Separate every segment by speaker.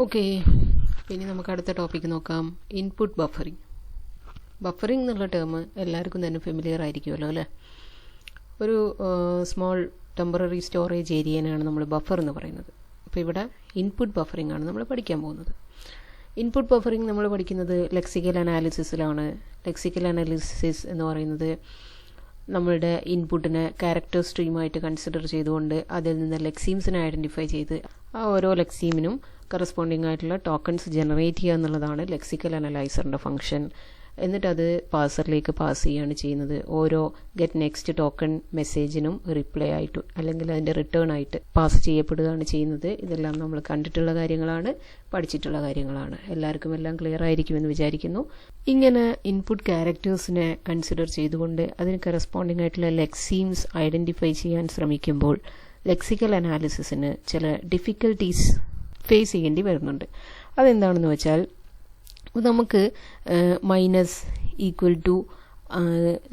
Speaker 1: Okay, പിന്നെ നമുക്ക് അടുത്ത ടോപ്പിക്ക് നോക്കാം. Input buffering. ബഫറിങ് എന്നുള്ള ടേം എല്ലാവർക്കും തന്നെ ഫെമിലിയർ ആയിരിക്കുമല്ലോ അല്ലേ. ഒരു സ്മോൾ ടെമ്പററി സ്റ്റോറേജ് ഏരിയനാണ് നമ്മൾ ബഫർ എന്ന് പറയുന്നത്. അപ്പോൾ ഇവിടെ ഇൻപുട്ട് ബഫറിങ് ആണ് നമ്മൾ പഠിക്കാൻ പോകുന്നത്. ഇൻപുട്ട് ബഫറിങ് നമ്മൾ പഠിക്കുന്നത് ലെക്സിക്കൽ അനാലിസിസിലാണ്. ലെക്സിക്കൽ അനാലിസിസ് എന്ന് പറയുന്നത് നമ്മളുടെ ഇൻപുട്ടിനെ ക്യാരക്ടർ സ്ട്രീമായിട്ട് കൺസിഡർ ചെയ്തുകൊണ്ട് അതിൽ നിന്ന് ലെക്സീംസിനെ ഐഡൻറ്റിഫൈ ചെയ്ത് ആ ഓരോ ലെക്സീമിനും കറസ്പോണ്ടിങ് ആയിട്ടുള്ള ടോക്കൺസ് ജനറേറ്റ് ചെയ്യുക എന്നുള്ളതാണ് ലെക്സിക്കൽ അനലൈസറിൻ്റെ ഫംഗ്ഷൻ. എന്നിട്ട് അത് പാസറിലേക്ക് പാസ് ചെയ്യുകയാണ് ചെയ്യുന്നത്. ഓരോ ഗെറ്റ് നെക്സ്റ്റ് ടോക്കൺ മെസ്സേജിനും റിപ്ലൈ ആയിട്ട് അല്ലെങ്കിൽ അതിൻ്റെ റിട്ടേൺ ആയിട്ട് പാസ് ചെയ്യപ്പെടുകയാണ് ചെയ്യുന്നത്. ഇതെല്ലാം നമ്മൾ കണ്ടിട്ടുള്ള കാര്യങ്ങളാണ്, പഠിച്ചിട്ടുള്ള കാര്യങ്ങളാണ്. എല്ലാവർക്കും എല്ലാം ക്ലിയർ ആയിരിക്കുമെന്ന് വിചാരിക്കുന്നു. ഇങ്ങനെ ഇൻപുട്ട് ക്യാരക്ടേഴ്സിനെ കൺസിഡർ ചെയ്തുകൊണ്ട് അതിന് കറസ്പോണ്ടിങ് ആയിട്ടുള്ള ലെക്സീംസ് ഐഡൻറ്റിഫൈ ചെയ്യാൻ ശ്രമിക്കുമ്പോൾ ലെക്സിക്കൽ അനാലിസിസിന് ചില ഡിഫിക്കൽട്ടീസ് ഫേസ് ചെയ്യേണ്ടി വരുന്നുണ്ട്. അതെന്താണെന്ന് വെച്ചാൽ, നമുക്ക് minus, equal to,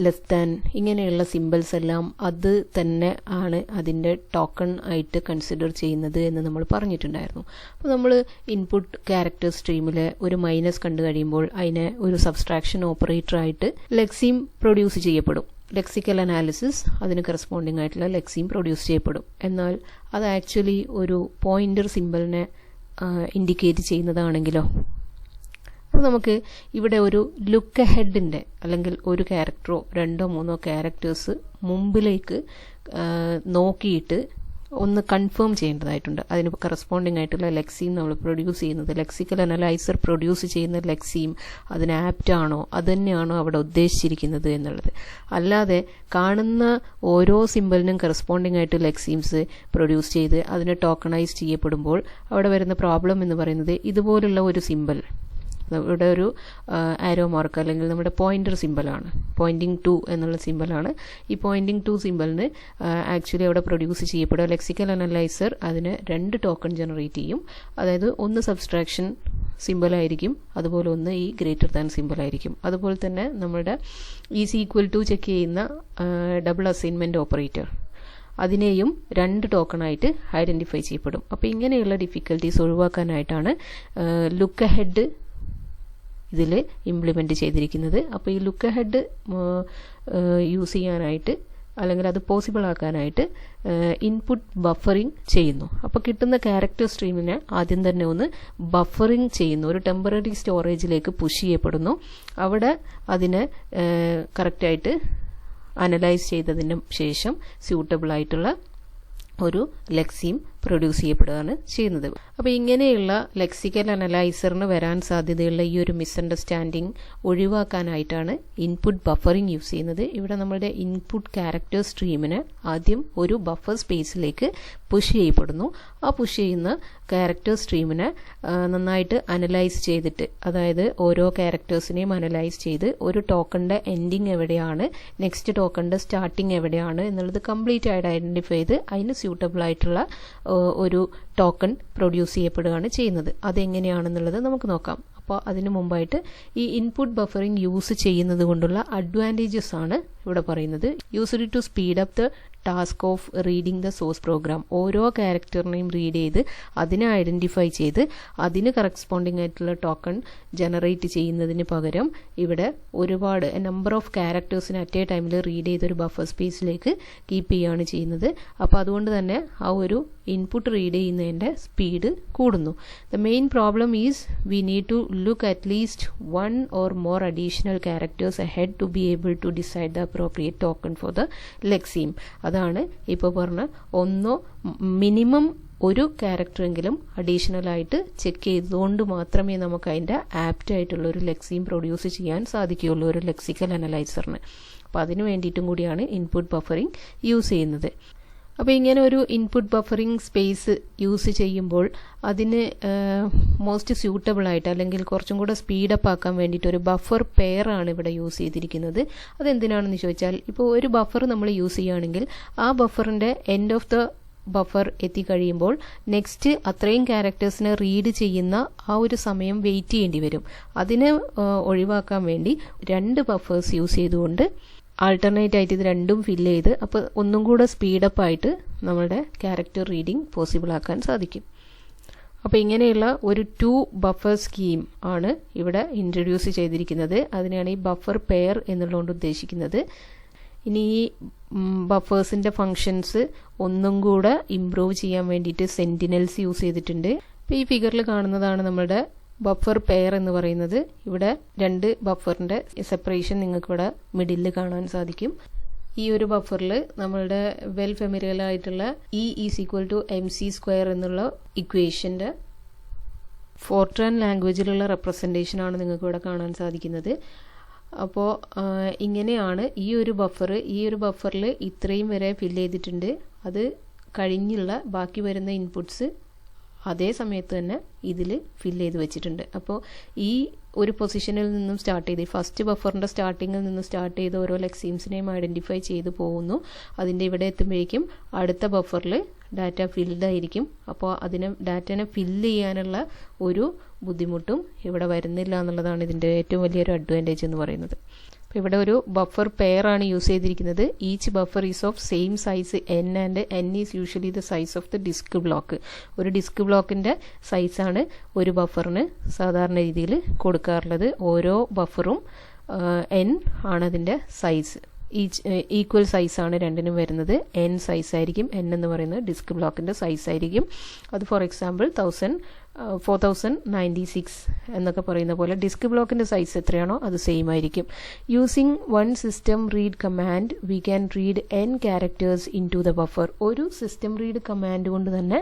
Speaker 1: less than ഇങ്ങനെയുള്ള സിമ്പിൾസ് എല്ലാം അത് തന്നെ ആണ് അതിൻ്റെ ടോക്കൺ ആയിട്ട് കൺസിഡർ ചെയ്യുന്നത് എന്ന് നമ്മൾ പറഞ്ഞിട്ടുണ്ടായിരുന്നു. അപ്പോൾ നമ്മൾ ഇൻപുട്ട് ക്യാരക്ടർ സ്ട്രീമിൽ ഒരു മൈനസ് കണ്ടു കഴിയുമ്പോൾ അതിനെ ഒരു സബ്സ്ട്രാക്ഷൻ ഓപ്പറേറ്റർ ആയിട്ട് ലെക്സീം പ്രൊഡ്യൂസ് ചെയ്യപ്പെടും. ലെക്സിക്കൽ അനാലിസിസ് അതിന് കറസ്പോണ്ടിങ് ആയിട്ടുള്ള ലെക്സീം പ്രൊഡ്യൂസ് ചെയ്യപ്പെടും. എന്നാൽ അത് ആക്ച്വലി ഒരു പോയിന്റർ സിമ്പിളിനെ ഇൻഡിക്കേറ്റ് ചെയ്യുന്നതാണെങ്കിലോ, അപ്പോൾ നമുക്ക് ഇവിടെ ഒരു ലുക്ക് അഹെഡിൻ്റെ അല്ലെങ്കിൽ ഒരു ക്യാരക്ടറോ രണ്ടോ മൂന്നോ ക്യാരക്ടേഴ്സ് മുമ്പിലേക്ക് നോക്കിയിട്ട് ഒന്ന് കൺഫേം ചെയ്യേണ്ടതായിട്ടുണ്ട്. അതിന് കറസ്പോണ്ടിങ് ആയിട്ടുള്ള ലെക്സീം നമ്മൾ പ്രൊഡ്യൂസ് ചെയ്യുന്നത്, ലെക്സിക്കൽ അനലൈസർ പ്രൊഡ്യൂസ് ചെയ്യുന്ന ലെക്സീം അതിന് ആപ്റ്റ് ആണോ, അത് തന്നെയാണോ അവിടെ ഉദ്ദേശിച്ചിരിക്കുന്നത് എന്നുള്ളത്. അല്ലാതെ കാണുന്ന ഓരോ സിമ്പിളിനും കറസ്പോണ്ടിങ് ആയിട്ട് ലെക്സീംസ് പ്രൊഡ്യൂസ് ചെയ്ത് അതിന് ടോക്കണൈസ് ചെയ്യപ്പെടുമ്പോൾ അവിടെ വരുന്ന പ്രോബ്ലം എന്ന് പറയുന്നത്, ഇതുപോലുള്ള ഒരു സിമ്പിൾ ഇവിടെ ഒരു ആരോ മാർക്ക് അല്ലെങ്കിൽ നമ്മുടെ പോയിന്റർ സിമ്പിളാണ്, പോയിന്റിംഗ് ടു എന്നുള്ള സിമ്പിളാണ്. ഈ പോയിന്റിംഗ് ടു സിമ്പിളിന് ആക്ച്വലി അവിടെ പ്രൊഡ്യൂസ് ചെയ്യപ്പെടുക ലെക്സിക്കൽ അനലൈസർ അതിന് 2 ടോക്കൺ ജനറേറ്റ് ചെയ്യും. അതായത് ഒന്ന് സബ്സ്ട്രാക്ഷൻ സിമ്പിളായിരിക്കും, അതുപോലെ ഒന്ന് ഈ ഗ്രേറ്റർ ദാൻ സിമ്പിളായിരിക്കും. അതുപോലെ തന്നെ നമ്മുടെ ഈസ് ഈക്വൽ ടു ചെക്ക് ചെയ്യുന്ന ഡബിൾ അസൈൻമെന്റ് ഓപ്പറേറ്റർ അതിനെയും 2 ടോക്കണായിട്ട് ഐഡന്റിഫൈ ചെയ്യപ്പെടും. അപ്പോൾ ഇങ്ങനെയുള്ള ഡിഫിക്കൽട്ടീസ് ഒഴിവാക്കാനായിട്ടാണ് ലുക്ക് അഹെഡ് ഇതിൽ ഇംപ്ലിമെൻറ്റ് ചെയ്തിരിക്കുന്നത്. അപ്പോൾ ഈ ലുക്ക് അഹെഡ് യൂസ് ചെയ്യാനായിട്ട് അല്ലെങ്കിൽ അത് പോസിബിൾ ആക്കാനായിട്ട് ഇൻപുട്ട് ബഫറിങ് ചെയ്യുന്നു. അപ്പോൾ കിട്ടുന്ന ക്യാരക്ടർ സ്ട്രീമിനെ ആദ്യം തന്നെ ഒന്ന് ബഫറിങ് ചെയ്യുന്നു, ഒരു ടെമ്പററി സ്റ്റോറേജിലേക്ക് പുഷ് ചെയ്യപ്പെടുന്നു. അവിടെ അതിനെ കറക്റ്റായിട്ട് അനലൈസ് ചെയ്തതിന് ശേഷം സ്യൂട്ടബിൾ ആയിട്ടുള്ള ഒരു ലെക്സീം പ്രൊഡ്യൂസ് ചെയ്യപ്പെടുകയാണ് ചെയ്യുന്നത്. അപ്പോൾ ഇങ്ങനെയുള്ള ലെക്സിക്കൽ അനലൈസറിന് വരാൻ സാധ്യതയുള്ള ഈ ഒരു മിസ്അണ്ടർസ്റ്റാൻഡിങ് ഒഴിവാക്കാനായിട്ടാണ് ഇൻപുട്ട് ബഫറിംഗ് യൂസ് ചെയ്യുന്നത്. ഇവിടെ നമ്മളുടെ ഇൻപുട്ട് ക്യാരക്ടർ സ്ട്രീമിന് ആദ്യം ഒരു ബഫർ സ്പേസിലേക്ക് പുഷ് ചെയ്യപ്പെടുന്നു. ആ പുഷ് ചെയ്യുന്ന ക്യാരക്ടർ സ്ട്രീമിനെ നന്നായിട്ട് അനലൈസ് ചെയ്തിട്ട്, അതായത് ഓരോ ക്യാരക്ടേഴ്സിനെയും അനലൈസ് ചെയ്ത് ഒരു ടോക്കണിന്റെ എൻഡിങ് എവിടെയാണ്, നെക്സ്റ്റ് ടോക്കണിന്റെ സ്റ്റാർട്ടിങ് എവിടെയാണ് എന്നുള്ളത് കംപ്ലീറ്റ് ആയിട്ട് ഐഡന്റിഫൈ ചെയ്ത് അതിന് സ്യൂട്ടബിൾ ആയിട്ടുള്ള ഒരു ടോക്കൺ പ്രൊഡ്യൂസ് ചെയ്യപ്പെടുകയാണ് ചെയ്യുന്നത്. അതെങ്ങനെയാണെന്നുള്ളത് നമുക്ക് നോക്കാം. അപ്പോൾ അതിന് മുമ്പായിട്ട് ഈ ഇൻപുട്ട് ബഫറിംഗ് യൂസ് ചെയ്യുന്നത് കൊണ്ടുള്ള അഡ്വാൻറ്റേജസ് ആണ് ഇവിടെ പറയുന്നത്. Used to speed up the task of reading the source program. ഓരോ ക്യാരക്ടറിനെയും റീഡ് ചെയ്ത് അതിനെ ഐഡന്റിഫൈ ചെയ്ത് അതിന് കറസ്പോണ്ടിങ് ആയിട്ടുള്ള ടോക്കൺ ജനറേറ്റ് ചെയ്യുന്നതിന് പകരം ഇവിടെ ഒരുപാട് നമ്പർ ഓഫ് ക്യാരക്ടേഴ്സിന് അറ്റ് എ ടൈമിൽ റീഡ് ചെയ്തൊരു ബഫർ സ്പേസിലേക്ക് കീപ്പ് ചെയ്യുകയാണ് ചെയ്യുന്നത്. അപ്പോൾ അതുകൊണ്ട് തന്നെ ആ ഒരു ഇൻപുട്ട് റീഡ് ചെയ്യുന്നതിൻ്റെ സ്പീഡ് കൂടുന്നു. The main problem is we need to look at least 1 or more additional characters ahead to be able to decide the appropriate token for the lexeme. അതാണ് ഇപ്പോൾ പറഞ്ഞ ഒന്നോ മിനിമം ഒരു ക്യാരക്ടറെങ്കിലും അഡീഷണൽ ആയിട്ട് check ചെയ്തുകൊണ്ട് മാത്രമേ നമുക്ക് അതിൻ്റെ ആപ്റ്റ് ആയിട്ടുള്ള ഒരു ലെക്സീം പ്രൊഡ്യൂസ് ചെയ്യാൻ സാധിക്കുകയുള്ളൂ ഒരു ലെക്സിക്കൽ അനലൈസറിന്. അപ്പോൾ അതിന് വേണ്ടിയിട്ടും കൂടിയാണ് ഇൻപുട്ട് ബഫറിംഗ് യൂസ് ചെയ്യുന്നത്. അപ്പോൾ ഇങ്ങനെ ഒരു ഇൻപുട്ട് ബഫറിംഗ് സ്പേസ് യൂസ് ചെയ്യുമ്പോൾ അതിന് മോസ്റ്റ് സ്യൂട്ടബിൾ ആയിട്ട് അല്ലെങ്കിൽ കുറച്ചും കൂടെ സ്പീഡപ്പ് ആക്കാൻ വേണ്ടിയിട്ട് ഒരു ബഫർ പെയറാണ് ഇവിടെ യൂസ് ചെയ്തിരിക്കുന്നത്. അതെന്തിനാണെന്ന് ചോദിച്ചാൽ, ഇപ്പോൾ ഒരു ബഫർ നമ്മൾ യൂസ് ചെയ്യുകയാണെങ്കിൽ ആ ബഫറിൻ്റെ എൻഡ് ഓഫ് ദ ബഫർ എത്തിക്കഴിയുമ്പോൾ നെക്സ്റ്റ് അത്രയും ക്യാരക്ടേഴ്സിനെ റീഡ് ചെയ്യുന്ന ആ ഒരു സമയം വെയിറ്റ് ചെയ്യേണ്ടി വരും. അതിനെ ഒഴിവാക്കാൻ വേണ്ടി 2 ബഫേഴ്സ് യൂസ് ചെയ്തുകൊണ്ട് ആൾട്ടർനേറ്റ് ആയിട്ട് ഇത് രണ്ടും ഫില്ല് ചെയ്ത് അപ്പോൾ ഒന്നും കൂടെ സ്പീഡപ്പ് ആയിട്ട് നമ്മളുടെ ക്യാരക്ടർ റീഡിംഗ് പോസിബിൾ ആക്കാൻ സാധിക്കും. അപ്പോൾ ഇങ്ങനെയുള്ള ഒരു 2 ബഫർ സ്കീം ആണ് ഇവിടെ ഇൻട്രൊഡ്യൂസ് ചെയ്തിരിക്കുന്നത്. അതിനെയാണ് ഈ ബഫർ പെയർ എന്നുള്ളതുകൊണ്ട് ഉദ്ദേശിക്കുന്നത്. ഇനി ഈ ബഫേഴ്സിൻ്റെ ഫങ്ഷൻസ് ഒന്നും കൂടെ ഇംപ്രൂവ് ചെയ്യാൻ വേണ്ടിയിട്ട് സെന്റിനൽസ് യൂസ് ചെയ്തിട്ടുണ്ട്. അപ്പോൾ ഈ ഫിഗറിൽ കാണുന്നതാണ് നമ്മുടെ ബഫർ പെയർ എന്ന് പറയുന്നത്. ഇവിടെ 2 ബഫറിൻ്റെ സെപ്പറേഷൻ നിങ്ങൾക്ക് ഇവിടെ മിഡിൽ കാണാൻ സാധിക്കും. ഈ ഒരു ബഫറിൽ നമ്മളുടെ വെൽ ഫെമിലിയർ ആയിട്ടുള്ള E=mc² എന്നുള്ള ഇക്വേഷൻ്റെ ഫോർട്രാൻ ലാംഗ്വേജിലുള്ള റെപ്രസെൻറ്റേഷൻ ആണ് നിങ്ങൾക്ക് ഇവിടെ കാണാൻ സാധിക്കുന്നത്. അപ്പോൾ ഇങ്ങനെയാണ് ഈ ഒരു ബഫറിൽ ഇത്രയും വരെ ഫില്ല് ചെയ്തിട്ടുണ്ട്. അത് കഴിഞ്ഞുള്ള ബാക്കി വരുന്ന ഇൻപുട്സ് അതേ സമയത്ത് തന്നെ ഇതിൽ ഫില്ല് ചെയ്ത് വെച്ചിട്ടുണ്ട്. അപ്പോൾ ഈ ഒരു പൊസിഷനിൽ നിന്നും സ്റ്റാർട്ട് ചെയ്ത് ഫസ്റ്റ് ബഫറിൻ്റെ സ്റ്റാർട്ടിങ്ങിൽ നിന്ന് സ്റ്റാർട്ട് ചെയ്ത് ഓരോ ലെക്സീംസിനെയും ഐഡൻറ്റിഫൈ ചെയ്ത് പോകുന്നു. അതിൻ്റെ ഇവിടെ എത്തുമ്പോഴേക്കും അടുത്ത ബഫറിൽ ഡാറ്റ ഫിൽഡ് ആയിരിക്കും. അപ്പോൾ ഡാറ്റനെ ഫില്ല് ചെയ്യാനുള്ള ഒരു ബുദ്ധിമുട്ടും ഇവിടെ വരുന്നില്ല എന്നുള്ളതാണ് ഇതിൻ്റെ ഏറ്റവും വലിയൊരു അഡ്വാൻറ്റേജ് എന്ന് പറയുന്നത്. അപ്പോൾ ഇവിടെ ഒരു ബഫർ പെയർ ആണ് യൂസ് ചെയ്തിരിക്കുന്നത്. Each buffer is of same size n and n is usually the size of the disk block. ഒരു ഡിസ്ക് ബ്ലോക്കിൻ്റെ സൈസാണ് ഒരു ബഫറിന് സാധാരണ രീതിയിൽ കൊടുക്കാറുള്ളത്. ഓരോ ബഫറും n ആണ് അതിൻ്റെ സൈസ്. ഈക്വൽ സൈസാണ് രണ്ടിനും വരുന്നത്. n സൈസ് ആയിരിക്കും. n എന്ന് പറയുന്നത് ഡിസ്ക് ബ്ലോക്കിൻ്റെ സൈസ് ആയിരിക്കും. അത് ഫോർ എക്സാമ്പിൾ 4096 എന്നൊക്കെ പറയുന്ന പോലെ ഡിസ്ക് ബ്ലോക്കിൻ്റെ സൈസ് എത്രയാണോ അത് സെയിം ആയിരിക്കും. Using one system read command we can read n characters in to the buffer. ഒരു സിസ്റ്റം റീഡ് കമാൻഡ് കൊണ്ട് തന്നെ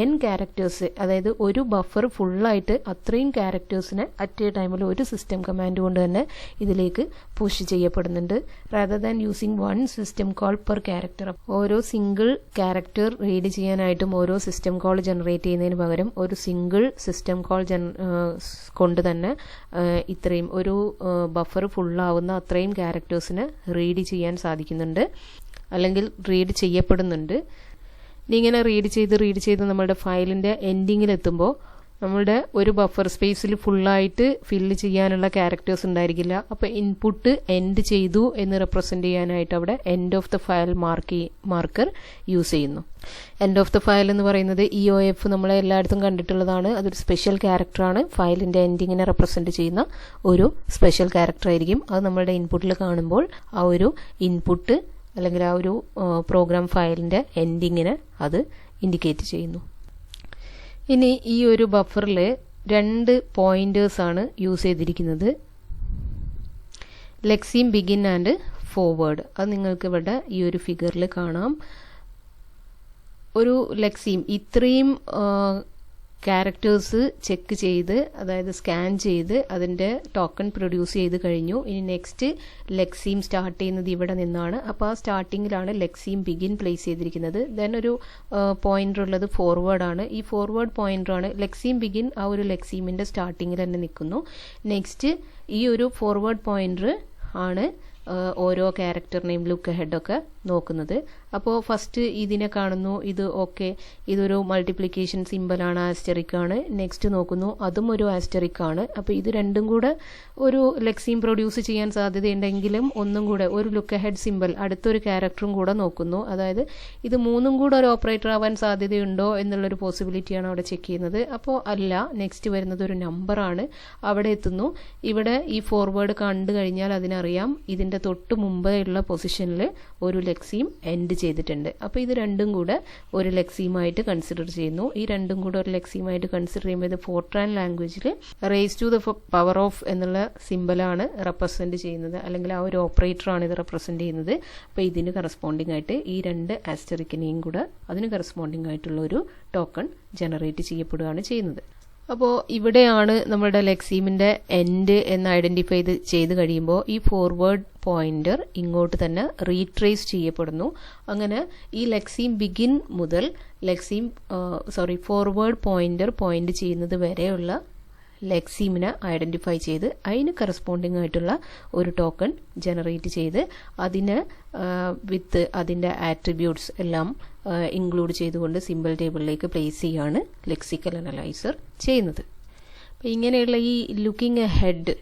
Speaker 1: n ക്യാരക്ടേഴ്സ്, അതായത് ഒരു ബഫർ ഫുള്ളായിട്ട് അത്രയും ക്യാരക്ടേഴ്സിനെ അറ്റ് എ ടൈമിൽ ഒരു സിസ്റ്റം കമാൻഡ് കൊണ്ട് തന്നെ ഇതിലേക്ക് പുഷ് ചെയ്യപ്പെടുന്നുണ്ട്. Rather than using one system call per character. ഓരോ സിംഗിൾ ക്യാരക്ടർ റീഡ് ചെയ്യാനായിട്ടും ഓരോ സിസ്റ്റം കോൾ ജനറേറ്റ് ചെയ്യുന്നതിന് പകരം ഒരു സിംഗിൾ സിസ്റ്റം കോൾ കൊണ്ട് തന്നെ ഇത്രയും ഒരു ബഫർ ഫുള്ളാവുന്ന അത്രയും ക്യാരക്ടേഴ്സിന് റീഡ് ചെയ്യാൻ സാധിക്കുന്നുണ്ട്, അല്ലെങ്കിൽ റീഡ് ചെയ്യപ്പെടുന്നുണ്ട്. ഇങ്ങനെ റീഡ് ചെയ്ത് നമ്മുടെ ഫയലിൻ്റെ എൻഡിങ്ങിലെത്തുമ്പോൾ നമ്മളുടെ ഒരു ബഫർ സ്പേസിൽ ഫുള്ളായിട്ട് ഫില്ല് ചെയ്യാനുള്ള ക്യാരക്ടേഴ്സ് ഉണ്ടായിരിക്കില്ല. അപ്പോൾ ഇൻപുട്ട് എൻഡ് ചെയ്തു എന്ന് റെപ്രസെൻ്റ് ചെയ്യാനായിട്ട് അവിടെ end of the file marker use ചെയ്യുന്നു. എൻഡ് ഓഫ് ദ ഫയൽ എന്ന് പറയുന്നത് EOF നമ്മളെ എല്ലായിടത്തും കണ്ടിട്ടുള്ളതാണ്. അതൊരു സ്പെഷ്യൽ ക്യാരക്ടറാണ്. ഫയലിൻ്റെ എൻഡിങ്ങിനെ റെപ്രസെൻ്റ് ചെയ്യുന്ന ഒരു സ്പെഷ്യൽ ക്യാരക്ടർ ആയിരിക്കും. അത് നമ്മളുടെ ഇൻപുട്ടിൽ കാണുമ്പോൾ ആ ഒരു ഇൻപുട്ട് അല്ലെങ്കിൽ ആ ഒരു പ്രോഗ്രാം ഫയലിൻ്റെ എൻഡിങ്ങിനെ അത് ഇൻഡിക്കേറ്റ് ചെയ്യുന്നു. ഇനി ഈ ഒരു ബഫറിൽ 2 പോയിന്റേഴ്സാണ് യൂസ് ചെയ്തിരിക്കുന്നത്. ലെക്സീം ബിഗിൻ ആൻഡ് ഫോർവേഡ്. അത് നിങ്ങൾക്ക് ഇവിടെ ഈ ഒരു ഫിഗറിൽ കാണാം. ഒരു ലെക്സീം ഇത്രയും ക്യാരക്ടേഴ്സ് ചെക്ക് ചെയ്ത്, അതായത് സ്കാൻ ചെയ്ത് അതിൻ്റെ ടോക്കൺ പ്രൊഡ്യൂസ് ചെയ്ത് കഴിഞ്ഞു. ഇനി നെക്സ്റ്റ് ലെക്സീം സ്റ്റാർട്ട് ചെയ്യുന്നത് ഇവിടെ നിന്നാണ്. അപ്പോൾ ആ സ്റ്റാർട്ടിങ്ങിലാണ് ലെക്സീം ബിഗിൻ പ്ലേസ് ചെയ്തിരിക്കുന്നത്. ദെൻ ഒരു പോയിന്റർ ഉള്ളത് ഫോർവേഡാണ്. ഈ ഫോർവേഡ് പോയിന്ററാണ് ലെക്സീം ബിഗിൻ. ആ ഒരു ലെക്സീമിൻ്റെ സ്റ്റാർട്ടിങ്ങിൽ തന്നെ നിൽക്കുന്നു. നെക്സ്റ്റ് ഈ ഒരു ഫോർവേഡ് പോയിന്റർ ആണ് ഓരോ ക്യാരക്ടറിനെയും ലുക്ക് ഹെഡൊക്കെ നോക്കുന്നത്. അപ്പോൾ ഫസ്റ്റ് ഇതിനെ കാണുന്നു, ഇത് ഓക്കെ, ഇതൊരു മൾട്ടിപ്ലിക്കേഷൻ സിമ്പലാണ്, ആസ്റ്ററിക് ആണ്. നെക്സ്റ്റ് നോക്കുന്നു, അതും ഒരു ആസ്റ്ററിക് ആണ്. അപ്പോൾ ഇത് രണ്ടും കൂടെ ഒരു ലെക്സീം പ്രൊഡ്യൂസ് ചെയ്യാൻ സാധ്യതയുണ്ടെങ്കിലും ഒന്നും കൂടെ ഒരു ലുക്ക് ഹെഡ് സിമ്പൽ അടുത്തൊരു ക്യാരക്ടറും കൂടെ നോക്കുന്നു. അതായത് ഇത് മൂന്നും കൂടെ ഒരു ഓപ്പറേറ്റർ ആവാൻ സാധ്യതയുണ്ടോ എന്നുള്ളൊരു പോസിബിലിറ്റിയാണ് അവിടെ ചെക്ക് ചെയ്യുന്നത്. അപ്പോൾ അല്ല, നെക്സ്റ്റ് വരുന്നത് ഒരു നമ്പറാണ്. അവിടെ എത്തുന്നു. ഇവിടെ ഈ ഫോർവേഡ് കണ്ടു കഴിഞ്ഞാൽ അതിനറിയാം ഇതിൻ്റെ തൊട്ട് മുമ്പേ ഉള്ള പൊസിഷനിൽ ഒരു ലെക്സീം എൻഡ് ചെയ്തിട്ടുണ്ട്. അപ്പോൾ ഇത് രണ്ടും കൂടെ ഒരു ലെക്സീമായിട്ട് കൺസിഡർ ചെയ്യുന്നു. ഈ രണ്ടും കൂടെ ഒരു ലെക്സീമായിട്ട് കൺസിഡർ ചെയ്യുമ്പോൾ ഇത് ഫോർട്രാൻ ലാംഗ്വേജിൽ raise to the power of എന്നുള്ള സിമ്പലാണ് റെപ്രസെൻറ്റ് ചെയ്യുന്നത്, അല്ലെങ്കിൽ ആ ഒരു ഓപ്പറേറ്ററാണ് ഇത് റെപ്രസെൻറ്റ് ചെയ്യുന്നത്. അപ്പോൾ ഇതിന് കറസ്പോണ്ടിങ് ആയിട്ട് ഈ 2 ആസ്റ്ററിക്കിനെയും കൂടെ അതിന് കറസ്പോണ്ടിങ് ആയിട്ടുള്ള ഒരു ടോക്കൺ ജനറേറ്റ് ചെയ്യപ്പെടുകയാണ് ചെയ്യുന്നത്. അപ്പോൾ ഇവിടെയാണ് നമ്മുടെ ലെക്സീമിൻ്റെ എൻഡ് എന്ന് ഐഡൻറ്റിഫൈ ചെയ്ത് കഴിയുമ്പോൾ ഈ ഫോർവേഡ് പോയിന്റർ ഇങ്ങോട്ട് തന്നെ റീട്രേസ് ചെയ്യപ്പെടുന്നു. അങ്ങനെ ഈ ലെക്സീം ബിഗിൻ മുതൽ ഫോർവേഡ് പോയിന്റർ പോയിന്റ് ചെയ്യുന്നത് വരെയുള്ള ലെക്സീമിനെ ഐഡൻറ്റിഫൈ ചെയ്ത് അതിന് കറസ്പോണ്ടിങ് ആയിട്ടുള്ള ഒരു ടോക്കൺ ജനറേറ്റ് ചെയ്ത് അതിന് വിത്ത് അതിൻ്റെ ആട്രിബ്യൂട്ട്സ് എല്ലാം ഇൻക്ലൂഡ് ചെയ്തുകൊണ്ട് സിമ്പിൾ ടേബിളിലേക്ക് പ്ലേസ് ചെയ്യാണ് ലെക്സിക്കൽ അനലൈസർ ചെയ്യുന്നത്. അപ്പോൾ ഇങ്ങനെയുള്ള ഈ ലുക്കിംഗ് എ ഹെഡ്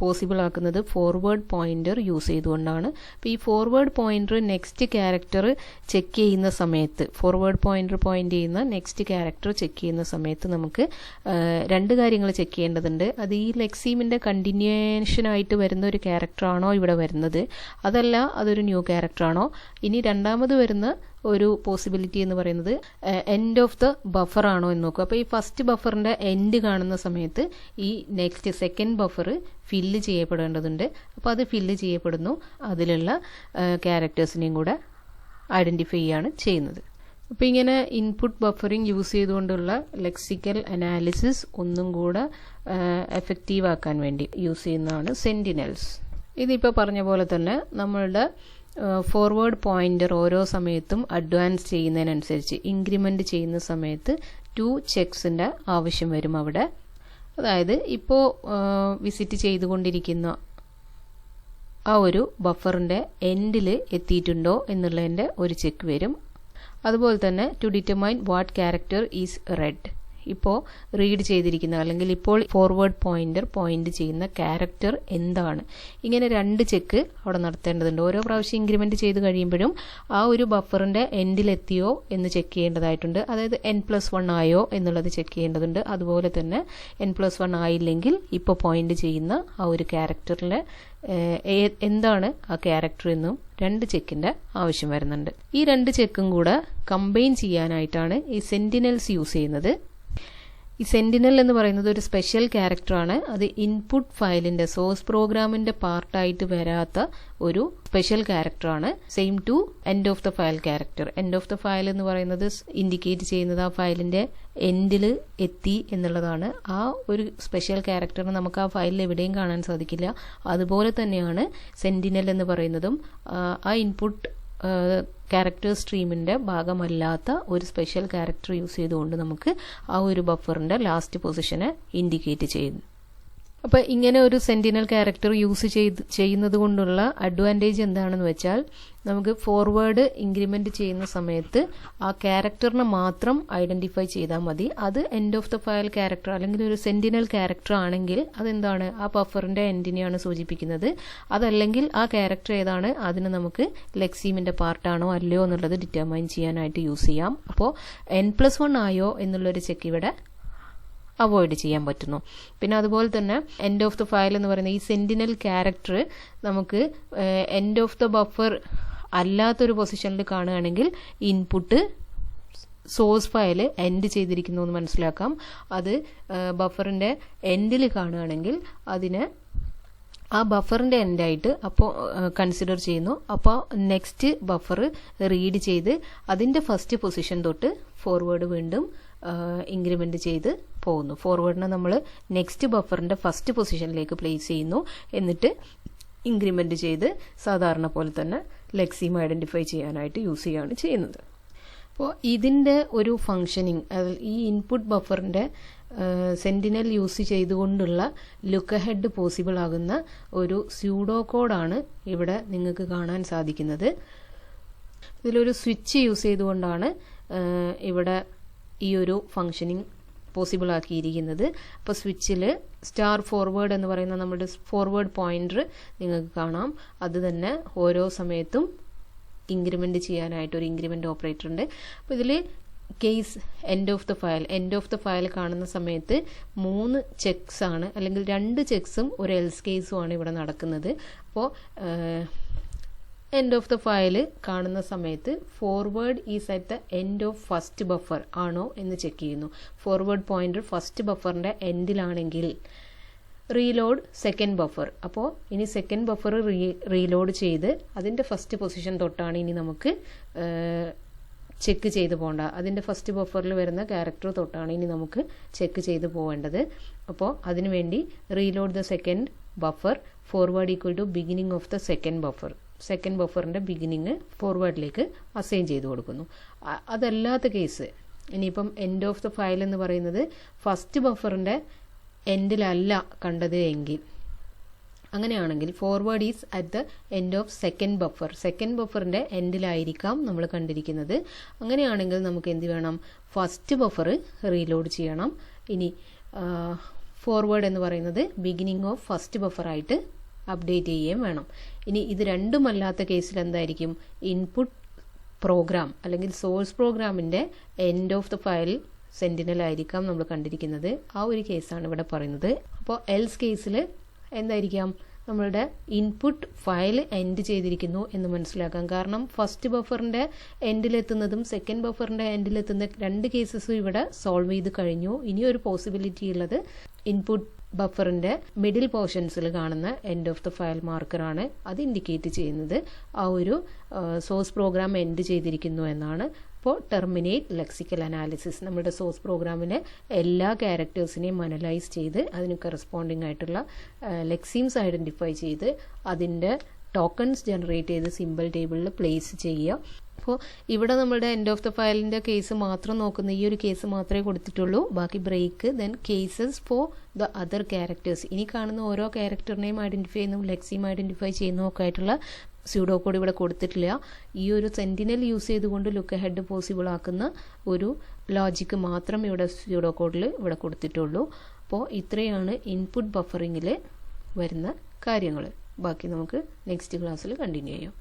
Speaker 1: പോസിബിൾ ആക്കുന്നത് ഫോർവേഡ് പോയിന്റർ യൂസ് ചെയ്തുകൊണ്ടാണ്. അപ്പോൾ ഈ forward pointer next character check ചെയ്യുന്ന സമയത്ത്, ഫോർവേഡ് പോയിന്റർ പോയിന്റ് ചെയ്യുന്ന നെക്സ്റ്റ് ക്യാരക്ടർ ചെക്ക് ചെയ്യുന്ന സമയത്ത് നമുക്ക് രണ്ട് കാര്യങ്ങൾ ചെക്ക് ചെയ്യേണ്ടതുണ്ട്. അത് ഈ ലെക്സീമിൻ്റെ കണ്ടിന്യൂഷനായിട്ട് വരുന്ന ഒരു ക്യാരക്ടറാണോ ഇവിടെ വരുന്നത്, അതല്ല അതൊരു ന്യൂ ക്യാരക്ടറാണോ. ഇനി രണ്ടാമത് വരുന്ന ഒരു പോസിബിലിറ്റി എന്ന് പറയുന്നത് എൻഡ് ഓഫ് ദ ബഫർ ആണോ എന്ന് നോക്കുക. അപ്പോൾ ഈ ഫസ്റ്റ് ബഫറിൻ്റെ എൻഡ് കാണുന്ന സമയത്ത് ഈ നെക്സ്റ്റ് സെക്കൻഡ് ബഫർ ഫില്ല് ചെയ്യപ്പെടേണ്ടതുണ്ട്. അപ്പോൾ അത് ഫില്ല് ചെയ്യപ്പെടുന്നു, അതിലുള്ള ക്യാരക്ടേഴ്സിനെയും കൂടെ ഐഡൻറ്റിഫൈ ചെയ്യാണ് ചെയ്യുന്നത്. അപ്പോൾ ഇങ്ങനെ ഇൻപുട്ട് ബഫറിംഗ് യൂസ് ചെയ്തുകൊണ്ടുള്ള ലെക്സിക്കൽ അനാലിസിസ് ഒന്നും കൂടെ എഫക്റ്റീവ് ആക്കാൻ വേണ്ടി യൂസ് ചെയ്യുന്നതാണ് സെന്റിനൽസ്. ഇതിപ്പോൾ പറഞ്ഞ പോലെ തന്നെ നമ്മളുടെ ഫോർവേഡ് പോയിന്റർ ഓരോ സമയത്തും അഡ്വാൻസ് ചെയ്യുന്നതിനനുസരിച്ച് ഇൻക്രിമെൻ്റ് ചെയ്യുന്ന സമയത്ത് 2 ചെക്സിൻ്റെ ആവശ്യം വരും അവിടെ. അതായത് ഇപ്പോൾ വിസിറ്റ് ചെയ്തുകൊണ്ടിരിക്കുന്ന ആ ഒരു ബഫറിൻ്റെ എൻഡിൽ എത്തിയിട്ടുണ്ടോ എന്നുള്ളതിൻ്റെ ഒരു ചെക്ക് വരും. അതുപോലെ തന്നെ to determine what character is read, ഇപ്പോൾ റീഡ് ചെയ്തിരിക്കുന്ന അല്ലെങ്കിൽ ഇപ്പോൾ ഫോർവേഡ് പോയിന്റർ പോയിന്റ് ചെയ്യുന്ന ക്യാരക്ടർ എന്താണ്. ഇങ്ങനെ 2 ചെക്ക് അവിടെ നടത്തേണ്ടതുണ്ട്. ഓരോ പ്രാവശ്യം ഇൻക്രിമെന്റ് ചെയ്ത് കഴിയുമ്പോഴും ആ ഒരു ബഫറിന്റെ എൻഡിലെത്തിയോ എന്ന് ചെക്ക് ചെയ്യേണ്ടതായിട്ടുണ്ട്. അതായത് n+1 ആയോ എന്നുള്ളത് ചെക്ക് ചെയ്യേണ്ടതുണ്ട്. അതുപോലെ തന്നെ n+1 ആയില്ലെങ്കിൽ ഇപ്പോൾ പോയിന്റ് ചെയ്യുന്ന ആ ഒരു ക്യാരക്ടറിലെ എന്താണ് ആ ക്യാരക്ടർ എന്നും 2 ചെക്കിന്റെ ആവശ്യം വരുന്നുണ്ട്. ഈ 2 ചെക്കും കൂടെ കമ്പൈൻ ചെയ്യാനായിട്ടാണ് ഈ സെന്റിനൽസ് യൂസ് ചെയ്യുന്നത്. ഈ സെന്റിനൽ എന്ന് പറയുന്നത് ഒരു സ്പെഷ്യൽ ക്യാരക്ടറാണ്. അത് ഇൻപുട്ട് ഫയലിന്റെ സോഴ്സ് പ്രോഗ്രാമിന്റെ പാർട്ടായിട്ട് വരാത്ത ഒരു സ്പെഷ്യൽ ക്യാരക്ടറാണ്. Same to end of the file character. End of the file എന്ന് പറയുന്നത് ഇൻഡിക്കേറ്റ് ചെയ്യുന്നത് ആ ഫയലിന്റെ എൻഡിൽ എത്തി എന്നുള്ളതാണ്. ആ ഒരു സ്പെഷ്യൽ ക്യാരക്ടറിന് നമുക്ക് ആ ഫയലിൽ എവിടെയും കാണാൻ സാധിക്കില്ല. അതുപോലെ തന്നെയാണ് സെന്റിനൽ എന്ന് പറയുന്നതും ആ ഇൻപുട്ട് ക്യാരക്ടർ സ്ട്രീമിൻ്റെ ഭാഗമല്ലാത്ത ഒരു സ്പെഷ്യൽ ക്യാരക്ടർ യൂസ് ചെയ്തുകൊണ്ട് നമുക്ക് ആ ഒരു ബഫറിൻ്റെ ലാസ്റ്റ് പൊസിഷനെ ഇൻഡിക്കേറ്റ് ചെയ്യുന്നു. അപ്പോൾ ഇങ്ങനെ ഒരു സെന്റിനൽ ക്യാരക്ടർ യൂസ് ചെയ്യുന്നത് കൊണ്ടുള്ള അഡ്വാൻറ്റേജ് എന്താണെന്ന് വെച്ചാൽ നമുക്ക് ഫോർവേഡ് ഇൻക്രിമെന്റ് ചെയ്യുന്ന സമയത്ത് ആ ക്യാരക്ടറിനെ മാത്രം ഐഡന്റിഫൈ ചെയ്താൽ മതി. അത് end of the file character അല്ലെങ്കിൽ ഒരു സെന്റിനൽ ക്യാരക്ടർ ആണെങ്കിൽ അതെന്താണ്, ആ ബഫറിന്റെ എൻഡിനെയാണ് സൂചിപ്പിക്കുന്നത്. അതല്ലെങ്കിൽ ആ ക്യാരക്ടർ ഏതാണ്, അതിന് നമുക്ക് ലെക്സീമിന്റെ പാർട്ടാണോ അല്ലയോ എന്നുള്ളത് ഡിറ്റർമൈൻ ചെയ്യാനായിട്ട് യൂസ് ചെയ്യാം. അപ്പോൾ n+1 ആയോ എന്നുള്ളൊരു ചെക്ക് ഇവിടെ അവോയ്ഡ് ചെയ്യാൻ പറ്റുന്നു. പിന്നെ അതുപോലെ തന്നെ എൻഡ് ഓഫ് ദ ഫയൽ എന്ന് പറയുന്ന ഈ സെന്റിനൽ ക്യാരക്ടർ നമുക്ക് എൻഡ് ഓഫ് ദ ബഫർ അല്ലാത്തൊരു പൊസിഷനിൽ കാണുകയാണെങ്കിൽ ഇൻപുട്ട് സോഴ്സ് ഫയൽ എൻഡ് ചെയ്തിരിക്കുന്നു എന്ന് മനസ്സിലാക്കാം. അത് ബഫറിന്റെ എൻഡിൽ കാണുകയാണെങ്കിൽ അതിനെ ആ ബഫറിന്റെ എൻഡായിട്ട് അപ്പോൾ കൺസിഡർ ചെയ്യുന്നു. അപ്പോൾ നെക്സ്റ്റ് ബഫർ റീഡ് ചെയ്ത് അതിന്റെ ഫസ്റ്റ് പൊസിഷൻ തൊട്ട് ഫോർവേഡ് വീണ്ടും ഇൻക്രിമെന്റ് ചെയ്ത് പോകുന്നു. ഫോർവേഡിനെ നമ്മൾ നെക്സ്റ്റ് ബഫറിന്റെ ഫസ്റ്റ് പൊസിഷനിലേക്ക് പ്ലേസ് ചെയ്യുന്നു. എന്നിട്ട് ഇൻക്രിമെന്റ് ചെയ്ത് സാധാരണ പോലെ തന്നെ ലെക്സീം ഐഡന്റിഫൈ ചെയ്യാനായിട്ട് യൂസ് ചെയ്യുകയാണ് ചെയ്യുന്നത്. അപ്പോൾ ഇതിൻ്റെ ഒരു ഫങ്ഷനിങ്, ഈ ഇൻപുട്ട് ബഫറിന്റെ സെന്റിനൽ യൂസ് ചെയ്തുകൊണ്ടുള്ള ലുക്ക് അഹെഡ് പോസിബിൾ ആകുന്ന ഒരു സ്യൂഡോ കോഡാണ് ഇവിടെ നിങ്ങൾക്ക് കാണാൻ സാധിക്കുന്നത്. ഇതിലൊരു സ്വിച്ച് യൂസ് ചെയ്തുകൊണ്ടാണ് ഇവിടെ ഈ ഒരു ഫങ്ഷനിങ് പോസിബിൾ ആക്കിയിരിക്കുന്നത്. അപ്പോൾ സ്വിച്ചിൽ സ്റ്റാർ ഫോർവേഡ് എന്ന് പറയുന്ന നമ്മുടെ ഫോർവേഡ് പോയിന്റർ നിങ്ങൾക്ക് കാണാം. അത് തന്നെ ഓരോ സമയത്തും ഇൻക്രിമെന്റ് ചെയ്യാനായിട്ട് ഒരു ഇൻക്രിമെന്റ് ഓപ്പറേറ്റർ ഉണ്ട്. അപ്പോൾ ഇതിൽ case end of the file കാണുന്ന സമയത്ത് 3 ചെക്സ് ആണ്, അല്ലെങ്കിൽ 2 ചെക്സും ഒരു എൽസ് കേസും ആണ് ഇവിടെ നടക്കുന്നത്. അപ്പോൾ എൻഡ് ഓഫ് ദ ഫയൽ കാണുന്ന സമയത്ത് forward is at the end of first buffer ആണോ എന്ന് ചെക്ക് ചെയ്യുന്നു. ഫോർവേഡ് പോയിന്റർ ഫസ്റ്റ് ബഫറിന്റെ എൻഡിലാണെങ്കിൽ റീലോഡ് സെക്കൻഡ് ബഫർ. അപ്പോൾ ഇനി സെക്കൻഡ് ബഫർ റീലോഡ് ചെയ്ത് അതിന്റെ ഫസ്റ്റ് പൊസിഷൻ തൊട്ടാണ് ഇനി നമുക്ക് ചെക്ക് ചെയ്ത് പോകേണ്ട. അതിന്റെ ഫസ്റ്റ് ബഫറിൽ വരുന്ന ക്യാരക്ടർ തൊട്ടാണ് ഇനി നമുക്ക് ചെക്ക് ചെയ്ത് പോകേണ്ടത്. അപ്പോൾ അതിനുവേണ്ടി reload the second buffer forward equal to beginning of the second buffer. Second ബഫറിന്റെ ബിഗിനിങ് ഫോർവേഡിലേക്ക് അസൈൻ ചെയ്ത് കൊടുക്കുന്നു. അതല്ലാത്ത കേസ് ഇനിയിപ്പം എൻഡ് ഓഫ് ദ ഫയൽ എന്ന് പറയുന്നത് ഫസ്റ്റ് ബഫറിന്റെ എൻഡിലല്ല കണ്ടത് എങ്കിൽ, അങ്ങനെയാണെങ്കിൽ forward is at the end of second ബഫറിന്റെ എൻഡിലായിരിക്കാം നമ്മൾ കണ്ടിരിക്കുന്നത്. അങ്ങനെയാണെങ്കിൽ നമുക്ക് എന്ത് വേണം, ഫസ്റ്റ് ബഫർ റീലോഡ് ചെയ്യണം. ഇനി ഫോർവേഡ് എന്ന് പറയുന്നത് ബിഗിനിങ് ഓഫ് ഫസ്റ്റ് ബഫറായിട്ട് അപ്ഡേറ്റ് ചെയ്യുകയും വേണം. ഇനി ഇത് രണ്ടുമല്ലാത്ത കേസിൽ എന്തായിരിക്കും, ഇൻപുട്ട് പ്രോഗ്രാം അല്ലെങ്കിൽ സോഴ്സ് പ്രോഗ്രാമിൻ്റെ end of the file sentinel ആയിരിക്കാം നമ്മൾ കണ്ടിരിക്കുന്നത്. ആ ഒരു കേസാണ് ഇവിടെ പറയുന്നത്. അപ്പോൾ എൽസ് കേസിൽ എന്തായിരിക്കാം, നമ്മളുടെ ഇൻപുട്ട് ഫയൽ എൻഡ് ചെയ്തിരിക്കുന്നു എന്ന് മനസ്സിലാക്കാം. കാരണം ഫസ്റ്റ് ബഫറിൻ്റെ എൻഡിലെത്തുന്നതും സെക്കൻഡ് ബഫറിൻ്റെ എൻഡിലെത്തുന്ന രണ്ട് കേസസും ഇവിടെ സോൾവ് ചെയ്ത് കഴിഞ്ഞു. ഇനിയൊരു പോസിബിലിറ്റി ഉള്ളത് ഇൻപുട്ട് ബഫറിൻ്റെ മിഡിൽ പോർഷൻസിൽ കാണുന്ന എൻഡ് ഓഫ് ദ ഫയൽ മാർക്കറാണ്. അത് ഇൻഡിക്കേറ്റ് ചെയ്യുന്നത് ആ ഒരു സോഴ്സ് പ്രോഗ്രാം എൻഡ് ചെയ്തിരിക്കുന്നു എന്നാണ്. അപ്പോൾ ടെർമിനേറ്റ് ലെക്സിക്കൽ അനാലിസിസ്, നമ്മുടെ സോഴ്സ് പ്രോഗ്രാമിലെ എല്ലാ ക്യാരക്ടേഴ്സിനെയും അനലൈസ് ചെയ്ത് അതിന് കറസ്പോണ്ടിങ് ആയിട്ടുള്ള ലെക്സീംസ് ഐഡൻറ്റിഫൈ ചെയ്ത് അതിൻ്റെ ടോക്കൺസ് ജനറേറ്റ് ചെയ്ത് സിമ്പിൾ ടേബിളിൽ പ്ലേസ് ചെയ്യുക. അപ്പോൾ ഇവിടെ നമ്മുടെ എൻഡ് ഓഫ് ദ ഫയലിൻ്റെ കേസ് മാത്രം നോക്കുന്ന ഈ ഒരു കേസ് മാത്രമേ കൊടുത്തിട്ടുള്ളൂ. ബാക്കി break, then cases for the other characters, ഇനി കാണുന്ന ഓരോ ക്യാരക്ടറിനെയും ഐഡൻറ്റിഫൈ ചെയ്യുന്നതും ലെക്സീം ഐഡൻറ്റിഫൈ ചെയ്യുന്നതൊക്കെ ആയിട്ടുള്ള സ്യൂഡോ കോഡ് ഇവിടെ കൊടുത്തിട്ടില്ല. ഈ ഒരു സെന്റിനൽ യൂസ് ചെയ്തുകൊണ്ട് ലുക്ക് ഹെഡ് പോസിബിൾ ആക്കുന്ന ഒരു ലോജിക്ക് മാത്രം ഇവിടെ സ്യൂഡോ കോഡിൽ ഇവിടെ കൊടുത്തിട്ടുള്ളൂ. അപ്പോൾ ഇത്രയാണ് ഇൻപുട്ട് ബഫറിങ്ങിൽ വരുന്ന കാര്യങ്ങൾ. ബാക്കി നമുക്ക് നെക്സ്റ്റ് ക്ലാസ്സിൽ കണ്ടിന്യൂ ചെയ്യാം.